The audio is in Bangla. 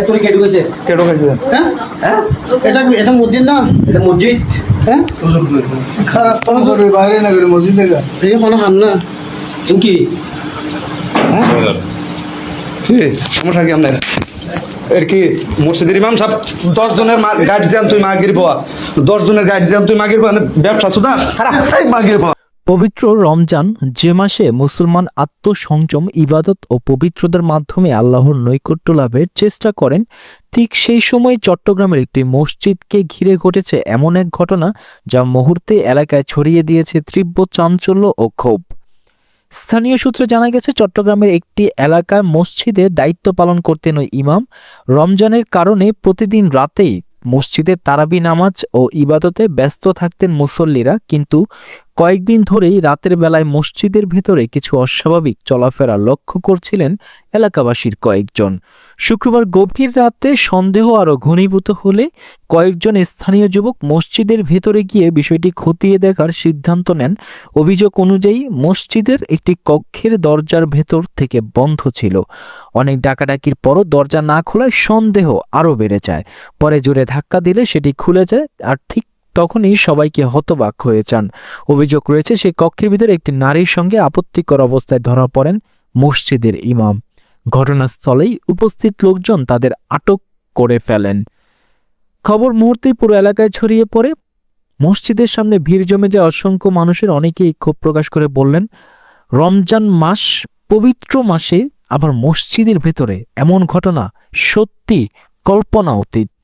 তোর কে ঢুকেছে? কে ঢুকেছে? হ্যাঁ হ্যাঁ এটা মসজিদ না? এটা মসজিদ। হ্যাঁ খারাপ কাম করবে বাইরে না করে মসজিদ থেকে। এই হলো হাম না কি কি সমস্যা কি আপনার? এর কি মসজিদের ইমাম সাহেব 10 জনের গার্জিয়ান, তুই মাগির বাবা 10 জনের গার্জিয়ান, তুই মাগির বাবা ব্যবসা সুদা খারাপ মাগির বাবা। পবিত্র রমজান, যে মাসে মুসলমান আত্মসংযম, ইবাদত ও পবিত্রতার মাধ্যমে আল্লাহর নৈকট্য লাভের চেষ্টা করেন, ঠিক সেই সময় চট্টগ্রামের একটি মসজিদকে ঘিরে ঘটেছে এমন এক ঘটনা যা মুহূর্তে এলাকায় ছড়িয়ে দিয়েছে তীব্র চাঞ্চল্য ও ক্ষোভ। স্থানীয় সূত্রে জানা গেছে, চট্টগ্রামের একটি এলাকায় মসজিদে দায়িত্ব পালন করতেন ওই ইমাম। রমজানের কারণে প্রতিদিন রাতেই মসজিদে তারাবি নামাজ ও ইবাদতে ব্যস্ত থাকতেন মুসল্লিরা, কিন্তু কয়েকদিন ধরেই রাতের বেলায় মসজিদের ভেতরে কিছু অস্বাভাবিক চলাফেরা লক্ষ্য করছিলেন এলাকাবাসীর কয়েকজন। শুক্রবার গভীর রাতে সন্দেহ আরও ঘনীভূত হলে কয়েকজন স্থানীয় যুবক মসজিদের ভেতরে গিয়ে বিষয়টি খতিয়ে দেখার সিদ্ধান্ত নেন। অভিযোগ অনুযায়ী মসজিদের একটি কক্ষের দরজার ভেতর থেকে বন্ধ ছিল। অনেক ডাকাডাকির পরও দরজা না খোলায় সন্দেহ আরও বেড়ে যায়। পরে জোরে ধাক্কা দিলে সেটি খুলে যায়, আর ঠিক তখনই সবাইকে হতবাক হয়ে যান। অভিযোগ রয়েছে, সেই কক্ষের ভিতরে একটি নারীর সঙ্গে আপত্তিকর অবস্থায় ধরা পড়েন মসজিদের ইমাম। ঘটনাস্থলেই উপস্থিত লোকজন তাদের আটক করে ফেলেন। খবর মুহূর্তেই পুরো এলাকায় ছড়িয়ে পড়ে। মসজিদের সামনে ভিড় জমে যায় অসংখ্য মানুষের। অনেকেই ক্ষোভ প্রকাশ করে বললেন, রমজান মাস, পবিত্র মাসে আবার মসজিদের ভেতরে এমন ঘটনা সত্যি কল্পনা অতীত।